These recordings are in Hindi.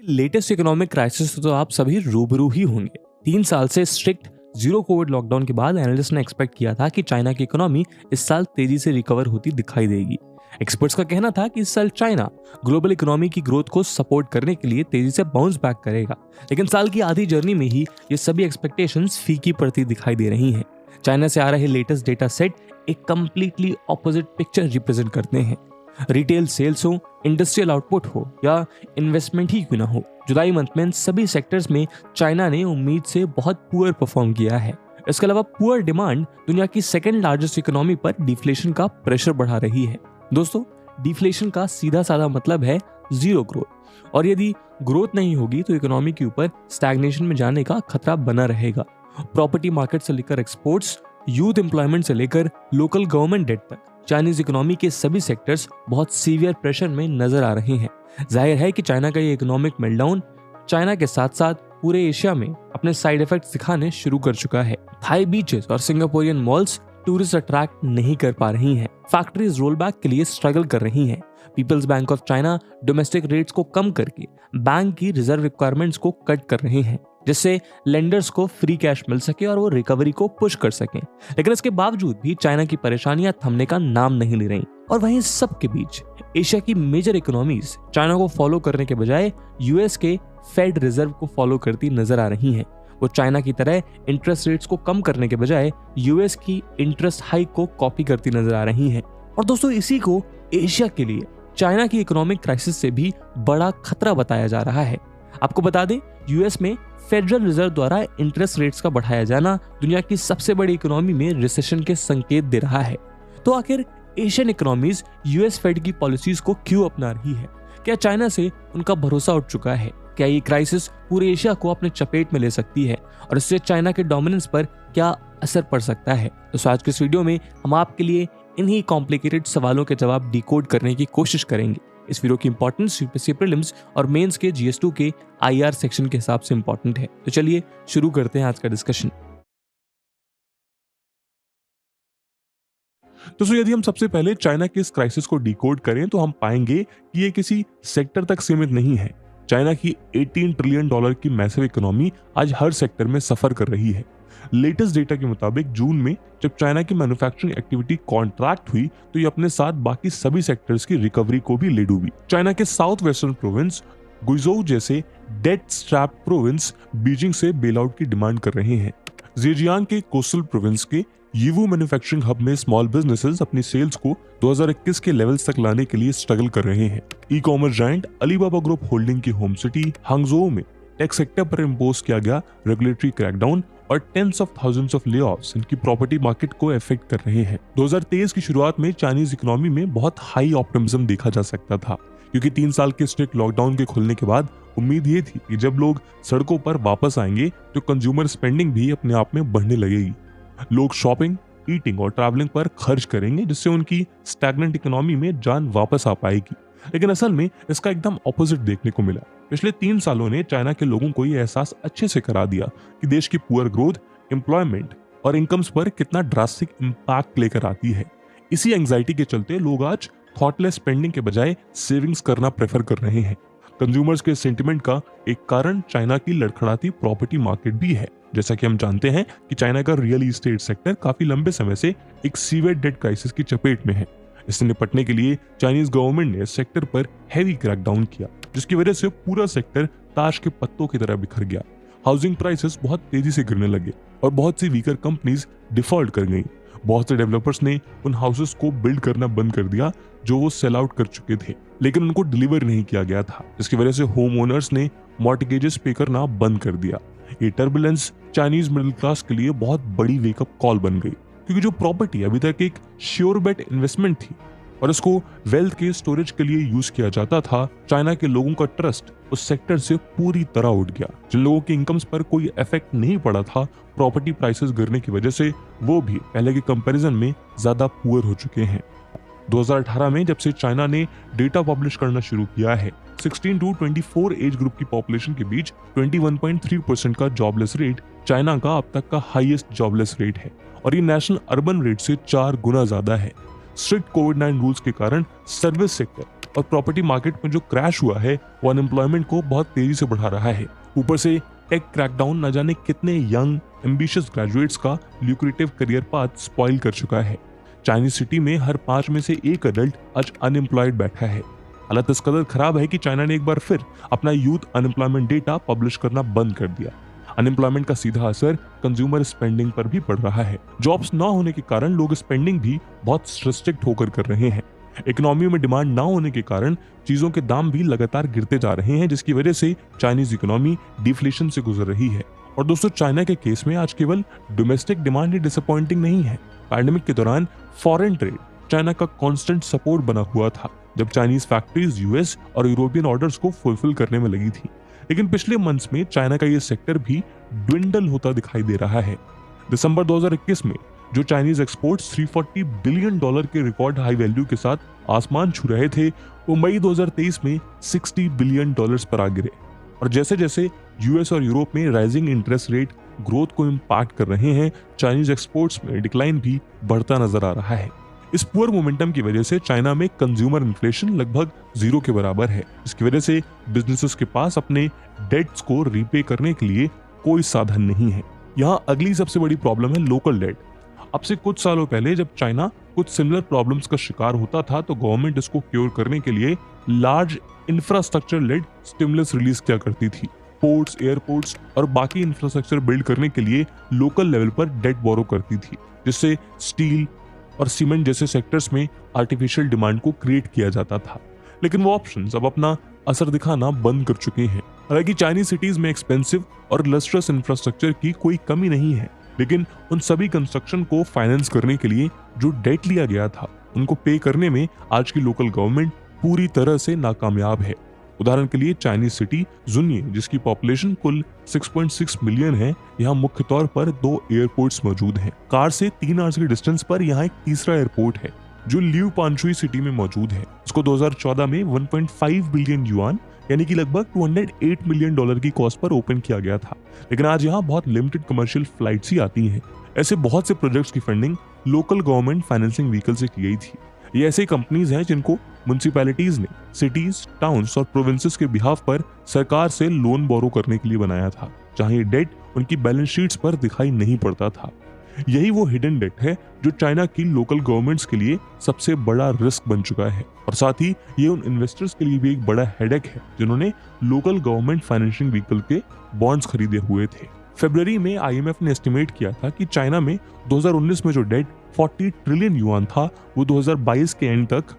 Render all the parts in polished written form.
लेटेस्ट इकोनॉमिक क्राइसिस से तो आप सभी रूबरू ही होंगे। 3 साल से स्ट्रिक्ट जीरो कोविड लॉकडाउन के बाद एनालिस्ट ने एक्सपेक्ट किया था कि चाइना की इकोनॉमी इस साल तेजी से रिकवर होती दिखाई देगी। एक्सपर्ट्स का कहना था कि इस साल चाइना ग्लोबल इकोनॉमी की ग्रोथ को सपोर्ट करने के लिए तेजी से बाउंस बैक करेगा, लेकिन साल की आधी जर्नी में ही ये सभी एक्सपेक्टेशंस फीकी पड़ती दिखाई दे रही हैं। चाइना से आ रहे लेटेस्ट डेटा सेट एक कंप्लीटली ऑपोजिट पिक्चर रिप्रेजेंट करते हैं। रिटेल सेल्स हो, इंडस्ट्रियल आउटपुट हो या इन्वेस्टमेंट ही क्यों ना हो, जुलाई मंथ में इन सभी सेक्टर्स में चाइना ने उम्मीद से बहुत पुअर परफॉर्म किया है। इसके अलावा पुअर डिमांड दुनिया की सेकंड लार्जेस्ट इकोनॉमी पर डिफ्लेशन का प्रेशर बढ़ा रही है। दोस्तों, डिफ्लेशन का सीधा साधा मतलब है जीरो ग्रोथ, और यदि ग्रोथ नहीं होगी तो इकोनॉमी के ऊपर स्टैग्नेशन में जाने का खतरा बना रहेगा। प्रॉपर्टी मार्केट से लेकर एक्सपोर्ट्स, यूथ एम्प्लॉयमेंट से लेकर लोकल गवर्नमेंट डेट तक चाइनीज इकोनॉमी के सभी सेक्टर्स बहुत सीवियर प्रेशर में नजर आ रहे हैं। जाहिर है कि चाइना का ये इकोनॉमिक मेल्टडाउन चाइना के साथ साथ पूरे एशिया में अपने साइड इफेक्ट्स दिखाने शुरू कर चुका है। थाई बीचेस और सिंगापुरियन मॉल्स टूरिस्ट अट्रैक्ट नहीं कर पा रही हैं। फैक्ट्रीज रोल बैक के लिए स्ट्रगल कर रही हैं। People's Bank of China domestic rates को कम करके बैंक की रिजर्व रिक्वायरमेंट्स को कट कर रहे हैं, जिससे लेंडर्स को फ्री कैश मिल सके और वो रिकवरी को पुश कर सकें। लेकिन इसके बावजूद भी चाइना की परेशानियां थमने का नाम नहीं ले रही। और वहीं सब के बीच एशिया की मेजर इकोनॉमीज चाइना को फॉलो करने के बजाय यूएस के फेड रिजर्व को फॉलो करती नजर आ रही हैं। वो चाइना की तरह इंटरेस्ट रेट्स को कम करने के बजाय यूएस की इंटरेस्ट हाइक को कॉपी करती नजर आ रही हैं। और दोस्तों, इसी को एशिया के लिए चाइना की इकोनॉमिक क्राइसिस से भी बड़ा खतरा बताया जा रहा है। आपको बता दें, यूएस में फेडरल रिजर्व द्वारा इंटरेस्ट रेट्स का बढ़ाया जाना दुनिया की सबसे बड़ी इकोनॉमी में रिसेशन के संकेत दे रहा है। तो आखिर एशियन इकोनॉमीज यूएस फेड की पॉलिसीज को क्यों अपना रही है? क्या चाइना से उनका भरोसा उठ चुका है? क्या ये क्राइसिस पूरे एशिया को अपने चपेट में ले सकती है और इससे चाइना के डोमिनेंस पर क्या असर पड़ सकता है? तो आज के इस वीडियो में हम आपके लिए इन्हीं कॉम्प्लिकेटेड सवालों के जवाब डिकोड करने की कोशिश करेंगे। इस वीडियो की इंपॉर्टेंस यूपीएससी प्रीलिम्स और मेंस के GS2 के IR सेक्शन के हिसाब से इंपॉर्टेंट है। तो चलिए शुरू करते हैं आज का डिस्कशन। तो यदि हम सबसे पहले चाइना के इस क्राइसिस को डिकोड करें तो हम पाएंगे कि ये किसी सेक्टर तक सीमित नहीं है। चाइना की $18 ट्रिलियन की मैसिव इकोनॉमी आज हर सेक्टर में सफर कर रही है। लेटेस्ट डेटा के मुताबिक जून में जब चाइना की मैन्युफैक्चरिंग एक्टिविटी कॉन्ट्रैक्ट हुई तो ये अपने साथ बाकी सभी सेक्टर्स की रिकवरी को भी ले डूबी। चाइना के साउथ वेस्टर्न प्रोविंस गुइजोउ जैसे डेट स्ट्रैप प्रोविंस बीजिंग से बेल आउट की डिमांड कर रहे हैं। जेजियांग के कोस्टल प्रोविंस के यीवू मैन्युफैक्चरिंग हब में स्मॉल बिजनेसेस अपनी सेल्स को 2021 के लेवल्स तक लाने के लिए स्ट्रगल कर रहे हैं। E commerce giant Alibaba group holding की होम सिटी हांगझोउ में टेक सेक्टर पर इम्पोज किया गया रेगुलेटरी क्रैकडाउन और tens of thousands of layoffs इनकी प्रॉपर्टी मार्केट को अफेक्ट कर रहे हैं। 2023 की शुरुआत में चाइनीज इकोनॉमी में बहुत हाई ऑप्टिमिज्म देखा जा सकता था, क्योंकि 3 साल के स्ट्रिक्ट लॉकडाउन के खुलने के बाद उम्मीद ये थी कि जब लोग सड़कों पर वापस आएंगे तो कंज्यूमर स्पेंडिंग भी अपने आप में बढ़ने लगेगी। लोग शॉपिंग, ईटिंग और ट्रैवलिंग पर खर्च करेंगे, जिससे उनकी स्टैग्नेंट इकोनॉमी में जान वापस आ पाएगी। लेकिन असल में इसका एकदम ऑपोजिट देखने को मिला। पिछले 3 सालों ने चाइना के लोगों को यह एहसास अच्छे से करा दिया कि देश की पुअर ग्रोथ, एम्प्लॉयमेंट और इनकम्स पर कितना ड्रास्टिक इम्पैक्ट लेकर आती है। इसी एंजाइटी के चलते लोग आज थॉटलेस स्पेंडिंग के बजाय सेविंग्स करना प्रेफर कर रहे हैं। कंज्यूमर्स के सेंटिमेंट का एक कारण चाइना की लड़खड़ाती प्रॉपर्टी मार्केट भी है। जैसा कि हम जानते हैं कि चाइना का रियल एस्टेट सेक्टर काफी लंबे समय से एक सीवियर डेट क्राइसिस की चपेट में है। इससे निपटने के लिए चाइनीज गवर्नमेंट ने सेक्टर पर हैवी क्रैकडाउन किया, जिसकी वजह से पूरा सेक्टर ताश के पत्तों की तरह बिखर गया। हाउसिंग प्राइसेस बहुत तेजी से गिरने लगे और बहुत सी वीकर कंपनीज डिफॉल्ट कर गईं। बहुत से डेवलपर्स ने उन हाउसेस को बिल्ड करना बंद कर दिया जो वो सेल आउट कर चुके थे, लेकिन उनको डिलीवर नहीं किया गया था, जिसकी वजह से होम ओनर्स ने मॉर्टगेजेस पे करना बंद कर दिया। ये टर्बुलेंस चाइनीज मिडिल क्लास के लिए बहुत बड़ी वेकअप कॉल बन गई, क्योंकि जो प्रॉपर्टी अभी तक एक श्योर बेट इन्वेस्टमेंट थी और इसको वेल्थ के स्टोरेज के लिए यूज किया जाता था, चाइना के लोगों का ट्रस्ट उस सेक्टर से पूरी तरह उठ गया। जिन लोगों के इनकम्स पर कोई इफेक्ट नहीं पड़ा था प्रॉपर्टी प्राइसेस गिरने की वजह से, वो भी पहले के कंपैरिजन में ज्यादा पुअर हो चुके हैं। 2018 में जब से चाइना ने डेटा पब्लिश करना शुरू किया है, 16 to 24 एज ग्रुप की पॉपुलेशन के बीच 21.3% का जॉबलेस रेट चाइना का अब तक का हाईएस्ट जॉबलेस रेट है और ये नेशनल अर्बन रेट से 4 गुना ज्यादा है। स्ट्रिक्ट कोविड-19 रूल्स के कारण सर्विस सेक्टर और प्रॉपर्टी मार्केट में जो क्रैश हुआ है वो अनएम्प्लॉयमेंट को बहुत तेजी से बढ़ा रहा है। ऊपर से टेक क्रैकडाउन न जाने कितने यंग एम्बिशियस ग्रेजुएट्स का ल्यूक्रेटिव करियर पाथ स्पॉइल कर चुका है। चाइनीज सिटी में हर 5 में से 1 अडल्ट आज अनएम्प्लॉयड बैठा है। हालत इस कदर खराब है कि चाइना ने एक बार फिर अपना यूथ अनएम्प्लॉयमेंट डेटा पब्लिश करना बंद कर दिया। अनएम्प्लॉयमेंट का सीधा असर कंज्यूमर स्पेंडिंग पर भी पड़ रहा है। जॉब्स न होने के कारण लोग स्पेंडिंग भी बहुत रिस्ट्रिक्ट होकर कर रहे हैं। इकोनॉमी में डिमांड ना होने के कारण चीजों के दाम भी लगातार गिरते जा रहे हैं, जिसकी वजह से चाइनीज इकोनॉमी डिफ्लेशन से गुजर रही है। और दोस्तों, चाइना के केस में आज केवल डोमेस्टिक डिमांड ही डिसअपॉइंटिंग नहीं है। पैंडेमिक के दौरान फॉरेन ट्रेड चाइना का कांस्टेंट सपोर्ट बना हुआ था, जब चाइनीज फैक्ट्रीज यूएस और यूरोपियन ऑर्डर्स को फुलफिल करने में लगी थी। लेकिन पिछले मंथ्स में चाइना का ये सेक्टर भी ड्विंडल होता दिखाई दे रहा है। दिसंबर 2021 में जो चाइनीज एक्सपोर्ट्स $340 बिलियन के रिकॉर्ड हाई वैल्यू के साथ आसमान छू रहे थे, वो मई 2023 में $60 बिलियन पर आ गिरे। और जैसे जैसे यूएस और यूरोप में राइजिंग इंटरेस्ट रेट ग्रोथ को इम्पैक्ट कर रहे हैं, चाइनीज एक्सपोर्ट्स में डिक्लाइन भी बढ़ता नजर आ रहा है। इस पुअर मोमेंटम की वजह से चाइना में कंज्यूमर इन्फ्लेशन लगभग 0 के बराबर है। इसकी वजह से बिजनेसेस के पास अपने डेट्स को रीपे करने के लिए कोई साधन नहीं है। यहाँ अगली सबसे बड़ी प्रॉब्लम है लोकल डेट। अब से कुछ सालों पहले जब चाइना कुछ सिमिलर प्रॉब्लम्स का शिकार होता था, तो गवर्नमेंट इसको क्योर करने के लिए large infrastructure led stimulus release किया करती थी। पोर्ट्स, एयरपोर्ट्स और बाकी इंफ्रास्ट्रक्चर बिल्ड करने के लिए लोकल लेवल पर डेट बोरो करती थी, जिससे स्टील और सीमेंट जैसे सेक्टर्स में आर्टिफिशियल डिमांड को क्रिएट किया जाता था। लेकिन वो ऑप्शंस अब अपना असर दिखाना बंद कर चुके हैं। हालांकि चाइनीज सिटीज में एक्सपेंसिव और लस्ट्रस इंफ्रास्ट्रक्चर की कोई कमी नहीं है, लेकिन उन सभी कंस्ट्रक्शन को फाइनेंस करने के लिए जो डेट लिया गया था, उनको पे करने में आज की लोकल गवर्नमेंट पूरी तरह से नाकामयाब है। उदाहरण के लिए चाइनीज सिटी जुनिये, जिसकी पॉपुलेशन कुल 6.6 मिलियन है, यहाँ मुख्य तौर पर 2 एयरपोर्ट्स मौजूद हैं। कार से 3 आवर्स के डिस्टेंस पर यहाँ एक तीसरा एयरपोर्ट है जो लियू पांचुई सिटी में मौजूद है। इसको 2014 में 1.5 बिलियन युआन यानी कि लगभग $208 मिलियन की कॉस्ट पर ओपन किया गया था। लेकिन आज यहाँ बहुत लिमिटेड कमर्शियल फ्लाइट्स ही आती हैं। ऐसे बहुत से प्रोजेक्ट्स की funding local government financing vehicle से की गई थी। ये ऐसी कंपनीज हैं जिनको म्युनिसिपैलिटीज ने सिटीज, टाउन्स और प्रोविंसेस के बिहाफ पर सरकार से लोन बोरो करने के लिए बनाया था, जहां ये डेट उनकी बैलेंस शीट्स पर दिखाई नहीं पड़ता था। यही वो हिडन डेट है जो चाइना की लोकल गवर्नमेंट्स के लिए सबसे बड़ा रिस्क बन चुका है, और साथ ही ये उन इन्वेस्टर्स के लिए भी एक बड़ा हेडेक है जिन्होंने लोकल गवर्नमेंट फाइनेंशिंग व्हीकल के बॉन्ड्स खरीदे हुए थे। फरवरी में आईएमएफ ने एस्टिमेट किया था कि चाइना में 2019 में जो डेट 40 ट्रिलियन युआन था, वो 2022 के एंड तक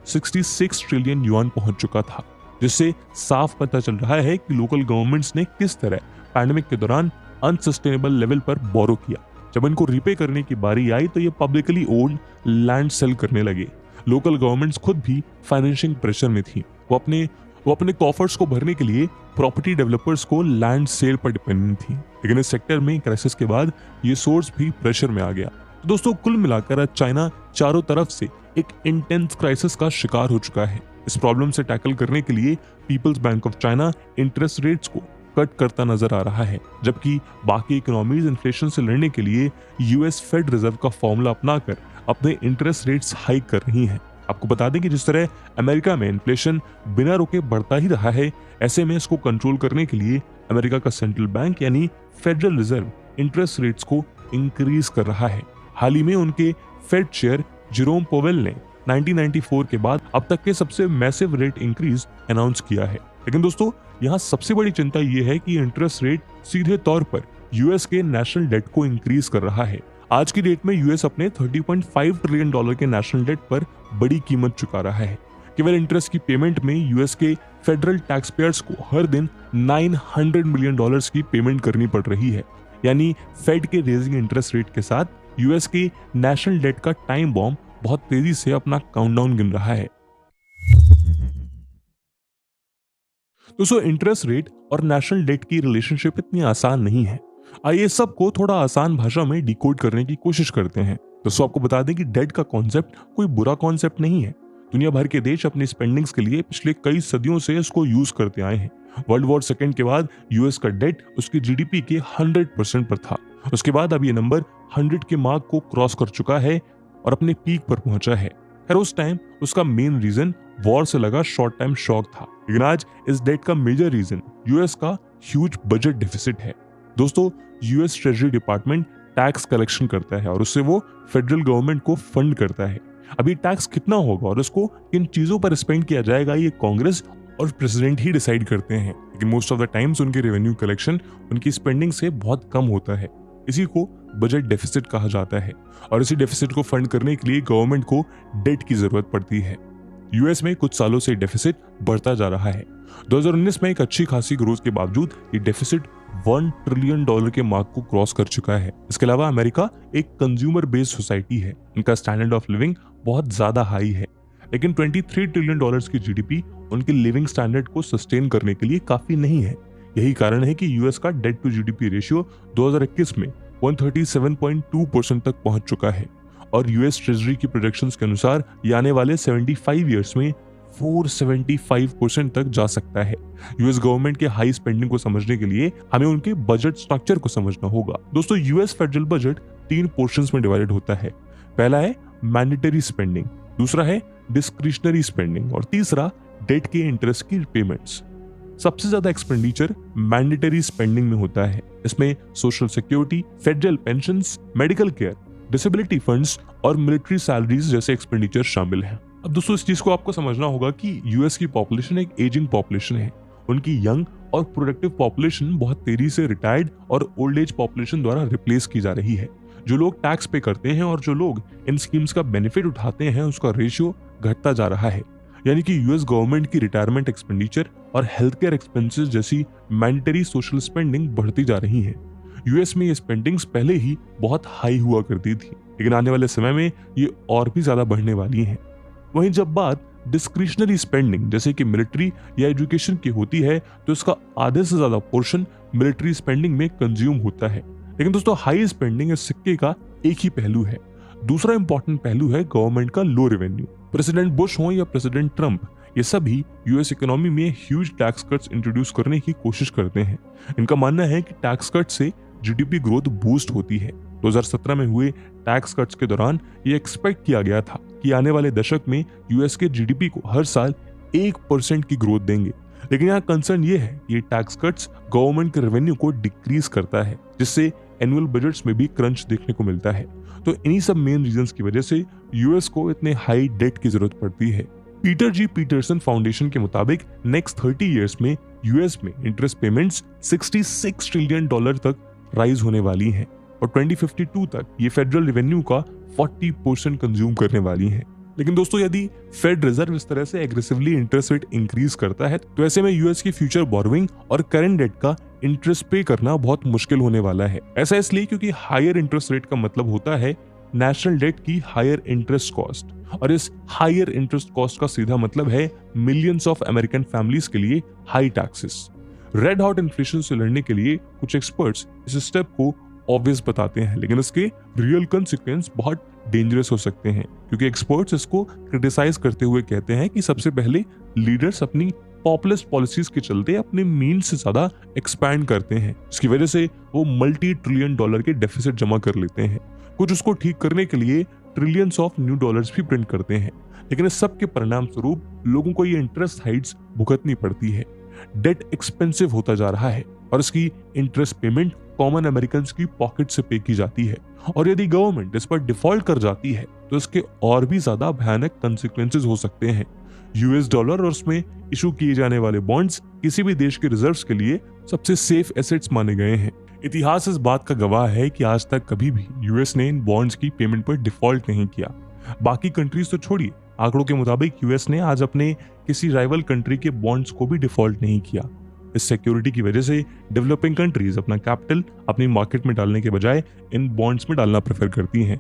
66 ट्रिलियन युआन पहुंच चुका था, जिससे साफ पता चल रहा है कि लोकल गवर्नमेंट्स ने किस तरह पैंडेमिक के दौरान अनसस्टेनेबल लेवल पर बोरो किया। जब इनको रिपे करने की बारी आई तो ये पब्लिकली ओन्ड लैंड सेल करने लगे। लोकल गवर्नमेंट्स खुद भी फाइनेंशियल प्रेशर में थी। वो अपने कॉफर्स को भरने के लिए प्रॉपर्टी डेवलपर्स को लैंड सेल पर डिपेंडेंट थी। लेकिन इस सेक्टर में क्राइसिस के बाद ये सोर्स भी प्रेशर में आ गया। तो दोस्तों, कुल मिलाकर आज चाइना चारों तरफ से एक इंटेंस क्राइसिस का शिकार हो चुका है। इस प्रॉब्लम से टैकल करने के लिए People's Bank of China interest rates को कट करता नजर आ रहा है, जबकि बाकी इकोनॉमीज इन्फ्लेशन से लड़ने के लिए यूएस फेड रिजर्व का फॉर्मूला अपनाकर अपने इंटरेस्ट रेट्स हाइक कर रही हैं। आपको बता दें कि जिस तरह अमेरिका में इन्फ्लेशन बिना रुके बढ़ता ही रहा है, ऐसे में इसको कंट्रोल करने के लिए अमेरिका का सेंट्रल बैंक यानी फेडरल रिजर्व इंटरेस्ट रेट्स को इंक्रीज कर रहा है। हाल ही में उनके फेड चेयर जेरोम पोवेल ने 1994 के बाद अब तक के सबसे मैसिव रेट इंक्रीज अनाउंस किया है। लेकिन दोस्तों, यहाँ सबसे बड़ी चिंता यह है कि इंटरेस्ट रेट सीधे तौर पर यूएस के नेशनल डेट को इंक्रीज कर रहा है। आज की डेट में यूएस अपने $30.5 ट्रिलियन के नेशनल डेट पर बड़ी कीमत चुका रहा है। केवल इंटरेस्ट की पेमेंट में यूएस के फेडरल टैक्स पेयर्स को हर दिन $900 मिलियन की पेमेंट करनी पड़ रही है। यानी फेड के रेजिंग इंटरेस्ट रेट के साथ यूएस के नेशनल डेट का टाइम बॉम्ब बहुत तेजी से अपना काउंटडाउन गिन रहा है। दोस्तों, इंटरेस्ट रेट और नेशनल डेट की रिलेशनशिप इतनी आसान नहीं है। आइए सबको थोड़ा आसान भाषा में डिकोड करने की कोशिश करते हैं। दोस्तों, आपको बता दें कि डेट का कॉन्सेप्ट कोई बुरा कॉन्सेप्ट नहीं है। दुनिया भर के देश अपनी स्पेंडिंग्स के लिए पिछले कई सदियों से इसको यूज करते आए हैं। वर्ल्ड वॉर सेकेंड के बाद यूएस का डेट उसकी जीडीपी के 100% पर था। उसके बाद अब ये नंबर 100 के मार्क को क्रॉस कर चुका है और अपने पीक पर पहुंचा है। खैर उस टाइम उसका मेन रीजन वॉर से लगा शॉर्ट टाइम शॉक था, लेकिन आज इस डेट का मेजर रीजन यूएस का ह्यूज बजट डेफिसिट है। दोस्तों, US treasury department tax collection करता है और उससे वो फेडरल गवर्नमेंट को फंड करता है। अभी टैक्स कितना होगा और उसको किन चीजों पर स्पेंड किया जाएगा ये कांग्रेस और प्रेसिडेंट ही डिसाइड करते हैं, लेकिन मोस्ट ऑफ द टाइम्स उनकी रेवेन्यू कलेक्शन उनकी स्पेंडिंग से बहुत कम होता है। इसी को बजट डेफिसिट कहा जाता है और इसी डेफिसिट को फंड करने के लिए गवर्नमेंट को डेट की जरूरत पड़ती है। यूएस में कुछ सालों से डेफिसिट बढ़ता जा रहा है। 2019 में एक अच्छी खासी ग्रोथ के बावजूद ये डेफिसिट $1 ट्रिलियन के मार्क को क्रॉस कर चुका है। इसके अलावा अमेरिका एक कंज्यूमर बेस्ड सोसाइटी है, इनका स्टैंडर्ड ऑफ लिविंग बहुत ज्यादा हाई है, लेकिन $23 ट्रिलियन की जीडीपी उनके लिविंग स्टैंडर्ड को सस्टेन करने के लिए काफी नहीं है। यही कारण है कि यूएस का डेट टू जीडीपी रेशियो 2021 में 137.2% तक पहुंच चुका है और यूएस ट्रेजरी की प्रोजेक्शंस के अनुसार ये आने वाले 75 ईयर्स में 475% तक जा सकता है। यूएस गवर्नमेंट के हाई स्पेंडिंग को समझने के लिए हमें उनके बजट स्ट्रक्चर को समझना होगा। दोस्तों, यूएस फेडरल बजट 3 पोर्शंस में डिवाइडेड होता है। पहला है मैंडेटरी स्पेंडिंग, दूसरा है डिस्क्रिशनरी स्पेंडिंग और तीसरा डेट के इंटरेस्ट की पेमेंट्स। सबसे ज्यादा एक्सपेंडिचर मैंडेटरी स्पेंडिंग में होता है। इसमें social security, federal pensions, medical care, disability funds और मिलिट्री सैलरीज जैसे एक्सपेंडिचर शामिल हैं। अब दोस्तों, इस चीज को आपको समझना होगा कि यूएस की पॉपुलेशन एक एजिंग पॉपुलेशन है। उनकी यंग और प्रोडक्टिव पॉपुलेशन बहुत तेजी से रिटायर्ड और ओल्ड एज पॉपुलेशन द्वारा रिप्लेस की जा रही है। जो लोग टैक्स पे करते हैं और जो लोग इन स्कीम्स का बेनिफिट उठाते हैं उसका रेशियो घटता जा रहा है। यानी कि यूएस गवर्नमेंट की रिटायरमेंट एक्सपेंडिचर और हेल्थ केयर एक्सपेंसेस जैसी मैंडेटरी सोशल स्पेंडिंग बढ़ती जा रही है। यूएस में ये स्पेंडिंग्स पहले ही बहुत हाई हुआ करती थी, लेकिन आने वाले समय में ये और भी ज्यादा बढ़ने वाली हैं। वहीं जब बात डिस्क्रिशनरी स्पेंडिंग जैसे कि मिलिट्री या एजुकेशन की होती है तो इसका आधे से ज्यादा पोर्शन मिलिट्री स्पेंडिंग में कंज्यूम होता है। लेकिन दोस्तों, हाई स्पेंडिंग इस सिक्के का एक ही पहलू है। दूसरा इंपॉर्टेंट पहलू है गवर्नमेंट का लो रेवेन्यू। प्रेसिडेंट बुश हो या प्रेसिडेंट ट्रंप, ये सभी यूएस इकोनॉमी में ह्यूज टैक्स कट्स इंट्रोड्यूस करने की कोशिश करते हैं। इनका मानना है कि टैक्स कट से जीडीपी ग्रोथ बूस्ट होती है। 2017 में हुए टैक्स कट्स के दौरान ये एक्सपेक्ट किया गया था कि आने वाले दशक में यूएस के जीडीपी को हर साल 1% की ग्रोथ देंगे, लेकिन यहाँ कंसर्न ये है कि ये टैक्स कट्स गवर्नमेंट के रेवेन्यू को डिक्रीज करता है, जिससे एनुअल बजट्स में भी क्रंच देखने को मिलता है। तो इन्हीं सब मेन रीजंस की वजह से यूएस को इतने हाई डेट की जरूरत पड़ती है। पीटर जी पीटरसन फाउंडेशन के मुताबिक नेक्स्ट 30 इयर्स में यूएस में इंटरेस्ट पेमेंट्स $66 ट्रिलियन तक राइज होने वाली हैं और 2052 तक ये फेडरल रेवेन्यू का 40% कंज्यूम करने वाली हैं। लेकिन दोस्तों, यदि फेड रिजर्व इस तरह से एग्रेसिवली इंटरेस्ट रेट इंक्रीज करता है तो ऐसे में यूएस की फ्यूचर बोरोइंग और करंट डेट का इंटरेस्ट पे करना बहुत मुश्किल होने वाला है। ऐसा इसलिए क्योंकि हायर इंटरेस्ट रेट का मतलब होता है नेशनल डेट की हायर इंटरेस्ट कॉस्ट, और इस हायर इंटरेस्ट कॉस्ट का सीधा मतलब है मिलियंस ऑफ अमेरिकन फैमिलीज के लिए high taxes. Red hot inflation से लड़ने के लिए कुछ एक्सपर्ट्स इस स्टेप को ऑब्वियस बताते हैं, लेकिन इसके रियल कॉन्सिक्वेंस बहुत डेंजरस हो सकते हैं, क्योंकि एक्सपर्ट्स इसको क्रिटिसाइज करते हुए कहते हैं कि सबसे पहले लीडर्स अपनी पॉपुलिस्ट पॉलिसीज के चलते अपने मीन्स से ज्यादा एक्सपैंड करते हैं, इसकी वजह से वो $multi ट्रिलियन के डेफिसिट जमा कर लेते हैं। कुछ उसको ठीक करने के लिए ट्रिलियंस ऑफ न्यू डॉलर्स भी प्रिंट करते हैं, लेकिन इस सब के परिणाम स्वरूप लोगों को ये इंटरेस्ट हाइट्स भुगतनी पड़ती है। डेट एक्सपेंसिव होता जा रहा है और इसकी इंटरेस्ट पेमेंट कॉमन अमेरिकन की पॉकेट से पे की जाती है, और यदि गवर्नमेंट इस पर डिफॉल्ट कर जाती है तो इसके और भी ज्यादा भयानक कंसिक्वेंसेस हो सकते हैं। यूएस डॉलर और उसमें इशू किए जाने वाले बॉन्ड्स किसी भी देश के रिजर्व्स के लिए सबसे सेफ एसेट्स माने गए हैं। इतिहास इस बात का गवाह है कि आज तक कभी भी यूएस ने इन बॉन्ड्स की पेमेंट पर डिफॉल्ट नहीं किया। बाकी कंट्रीज तो छोड़िए, आंकड़ों के मुताबिक यूएस ने आज अपने किसी राइवल कंट्री के बॉन्ड्स को भी डिफॉल्ट नहीं किया। इस सिक्योरिटी की वजह से डेवलपिंग कंट्रीज अपना कैपिटल अपनी मार्केट में डालने के बजाय इन बॉन्ड्स में डालना प्रेफर करती हैं।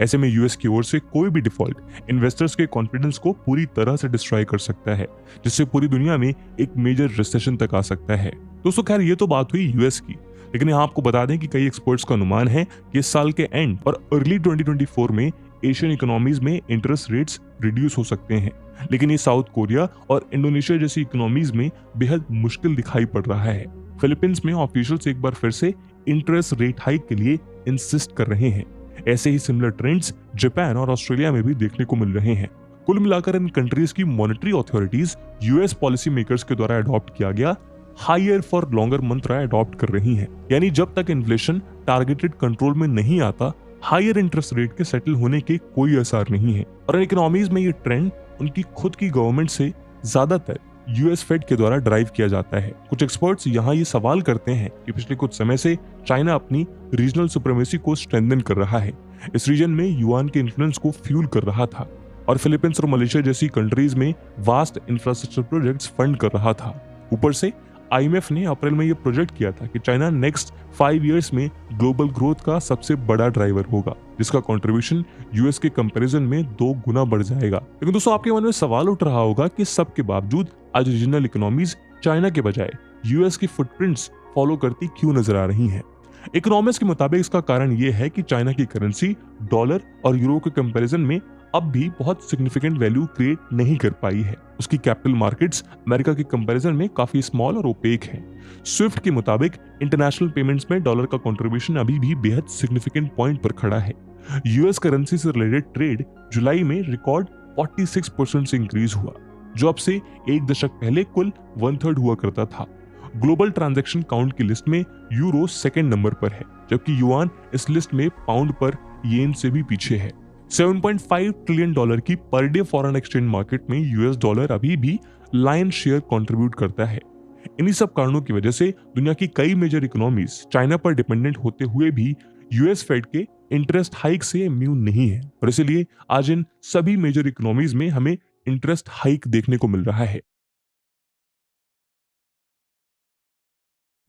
ऐसे में यूएस की ओर से कोई भी डिफॉल्ट इन्वेस्टर्स के कॉन्फिडेंस को पूरी तरह से डिस्ट्रॉय कर सकता है, जिससे पूरी दुनिया में एक मेजर रिसेशन तक आ सकता है। दोस्तों, खैर ये तो बात हुई यूएस की, लेकिन यहाँ आपको बता दें कि कई एक्सपर्ट्स का अनुमान है कि इस साल के एंड और अर्ली 2024 में एशियन इकोनॉमीज में इंटरेस्ट रेट्स रिड्यूस हो सकते हैं, लेकिन ये साउथ कोरिया और इंडोनेशिया जैसी इकोनॉमीज में बेहद मुश्किल दिखाई पड़ रहा है। फिलीपींस में ऑफिशियल्स एक बार फिर से इंटरेस्ट रेट हाइक के लिए इंसिस्ट कर रहे हैं। ऐसे ही सिमिलर ट्रेंड्स जापान और ऑस्ट्रेलिया में भी देखने को मिल रहे हैं। कुल मिलाकर इन कंट्रीज की monetary authorities US policy makers के द्वारा अडॉप्ट किया गया हायर फॉर लॉन्गर मंत्र अडॉप्ट कर रही हैं। यानी जब तक इन्फ्लेशन टारगेटेड कंट्रोल में नहीं आता, हायर इंटरेस्ट रेट के सेटल होने के कोई आसार नहीं है। और इन इकोनॉमीज में ये ट्रेंड उनकी खुद की गवर्नमेंट से ज्यादातर यूएस फेड के द्वारा ड्राइव किया जाता है। कुछ एक्सपर्ट्स यहाँ ये सवाल करते हैं कि पिछले कुछ समय से चाइना अपनी रीजनल सुप्रीमेसी को स्ट्रेंथन कर रहा है, इस रीजन में युआन के इन्फ्लुएंस को फ्यूल कर रहा था और फिलीपींस और मलेशिया जैसी कंट्रीज में वास्ट इंफ्रास्ट्रक्चर प्रोजेक्ट्स फंड कर रहा था। ऊपर से आईएमएफ ने अप्रैल में यह प्रोजेक्ट किया था कि चाइना नेक्स्ट 5 इयर्स में ग्लोबल ग्रोथ का सबसे बड़ा ड्राइवर होगा, जिसका कंट्रीब्यूशन यूएस के कंपैरिजन में 2 गुना बढ़ जाएगा। लेकिन दोस्तों आपके मन में सवाल उठ रहा होगा कि सबके बावजूद आज रीजनल इकोनॉमीज चाइना के बजाय यूएस की फुटप्रिंट्स फॉलो करती क्यों नजर आ रही हैं? इकोनॉमिस्ट के मुताबिक इसका कारण यह है कि चाइना की करेंसी डॉलर और यूरो के कंपैरिजन में अब भी बहुत सिग्निफिकेंट वैल्यू क्रिएट नहीं कर पाई है। उसकी कैपिटल मार्केट्स अमेरिका के कंपैरिजन में काफी स्मॉल और ओपेक है। स्विफ्ट के मुताबिक इंटरनेशनल पेमेंट्स में डॉलर का कंट्रीब्यूशन अभी भी बेहद सिग्निफिकेंट पॉइंट पर खड़ा है। यूएस करेंसी से रिलेटेड ट्रेड जुलाई में रिकॉर्ड 46% से इंक्रीज हुआ, जो अब से एक दशक पहले कुल 1/3 हुआ करता था। ग्लोबल ट्रांजैक्शन काउंट की लिस्ट में यूरो सेकंड नंबर पर है, जबकि युआन इस लिस्ट में पाउंड पर येन से भी पीछे है। 7.5 ट्रिलियन डॉलर की per day foreign exchange market में यूएस डॉलर अभी भी लायन शेयर कंट्रीब्यूट करता है। इन्हीं सब कारणों की वजह से दुनिया की कई मेजर इकोनॉमीज चाइना पर डिपेंडेंट होते हुए भी यूएस फेड के इंटरेस्ट हाइक से इम्यून नहीं है, और इसलिए आज इन सभी मेजर इकोनॉमीज में हमें इंटरेस्ट हाइक देखने को मिल रहा है।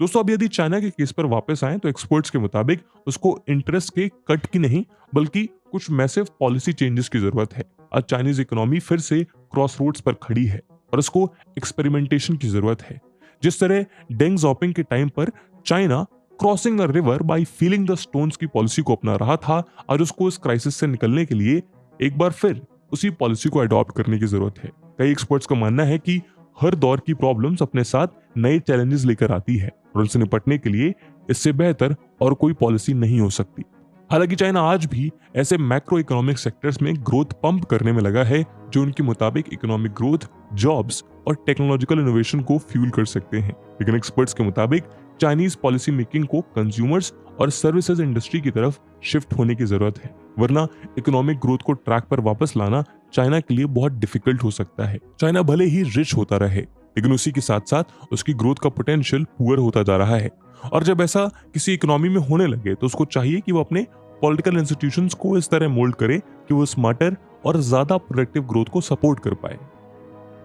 दोस्तों अब यदि चाइना के केस पर वापस आए तो एक्सपर्ट्स के मुताबिक उसको इंटरेस्ट के कट की नहीं बल्कि कुछ मैसिव पॉलिसी चेंजेस की जरूरत है। आज चाइनीज इकोनॉमी फिर से क्रॉस रोड्स पर खड़ी है और उसको एक्सपेरिमेंटेशन की जरूरत है। जिस तरह डेंग ज़ाओपिंग के टाइम पर China crossing a river by feeling the stones की पॉलिसी को अपना रहा था, आज उसको इस क्राइसिस से निकलने के लिए एक बार फिर उसी पॉलिसी को अडॉप्ट करने की जरूरत है। कई एक्सपर्ट्स का मानना है कि हर दौर की प्रॉब्लम्स अपने साथ नए चैलेंजेस लेकर आती है और उनसे निपटने के लिए इससे बेहतर और कोई पॉलिसी नहीं हो सकती। हालांकि चाइना आज भी ऐसे मैक्रो इकोनॉमिक सेक्टर्स में ग्रोथ पंप करने में लगा है जो उनके मुताबिक इकोनॉमिक ग्रोथ, जॉब्स और टेक्नोलॉजिकल इनोवेशन को फ्यूल कर सकते हैं। लेकिन एक्सपर्ट्स के मुताबिक चाइनीज पॉलिसी मेकिंग को कंज्यूमर्स और सर्विसेज इंडस्ट्री की तरफ शिफ्ट होने की जरूरत है, वरना इकोनॉमिक ग्रोथ को ट्रैक पर वापस लाना चाइना के लिए बहुत डिफिकल्ट हो सकता है। चाइना भले ही रिच होता रहे, लेकिन उसी के साथ साथ उसकी ग्रोथ का पोटेंशियल पुअर होता जा रहा है, और जब ऐसा किसी इकोनॉमी में होने लगे तो उसको चाहिए कि वो अपने पॉलिटिकल इंस्टीट्यूशंस को इस तरह मोल्ड करे कि वो स्मार्टर और ज्यादा प्रोडक्टिव ग्रोथ को सपोर्ट कर पाए।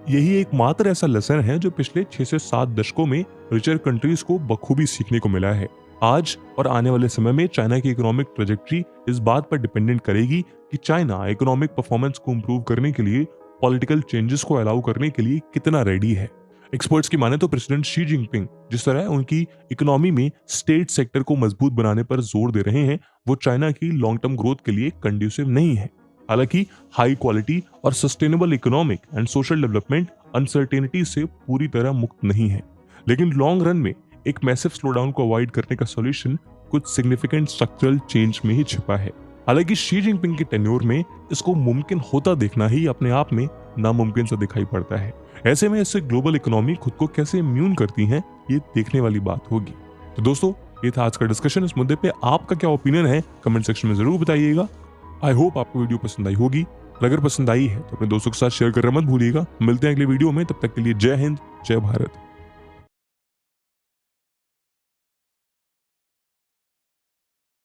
यही एकमात्र ऐसा लेसन है जो पिछले 6 से 7 दशकों में रिचर कंट्रीज को बखूबी सीखने को मिला है। आज और आने वाले समय में चाइना की इकोनॉमिक ट्रेजेक्ट्री इस बात पर डिपेंडेंट करेगी कि चाइना इकोनॉमिक परफॉर्मेंस को इंप्रूव करने के लिए, पॉलिटिकल चेंजेस को अलाउ करने के लिए कितना रेडी है। एक्सपर्ट्स की माने तो प्रेसिडेंट शी जिनपिंग जिस तरह उनकी इकोनॉमी में स्टेट सेक्टर को मजबूत बनाने पर जोर दे रहे हैं, वो चाइना की लॉन्ग टर्म ग्रोथ के लिए कंड्यूसिव नहीं है। हालांकि हाई क्वालिटी और sustainable economic and social development uncertainty से पूरी तरह मुक्त नहीं है, लेकिन लॉन्ग रन में एक मैसिव स्लोडाउन को अवॉइड करने का सॉल्यूशन कुछ सिग्निफिकेंट स्ट्रक्चरल चेंज में ही छिपा है। हालांकि शी जिनपिंग के टेन्योर में इसको मुमकिन होता देखना ही अपने आप में नामुमकिन सा दिखाई पड़ता है। ऐसे में इससे ग्लोबल इकोनॉमी खुद को कैसे इम्यून करती है, ये देखने वाली बात होगी। तो दोस्तों ये था आज का डिस्कशन। इस मुद्दे पे आपका क्या ओपिनियन है कमेंट सेक्शन में जरूर बताइएगा। आई होप आपको वीडियो पसंद आई होगी। अगर पसंद आई है तो अपने दोस्तों के साथ शेयर करना मत भूलिएगा। मिलते हैं अगले वीडियो में, तब तक के लिए जय हिंद, जय भारत।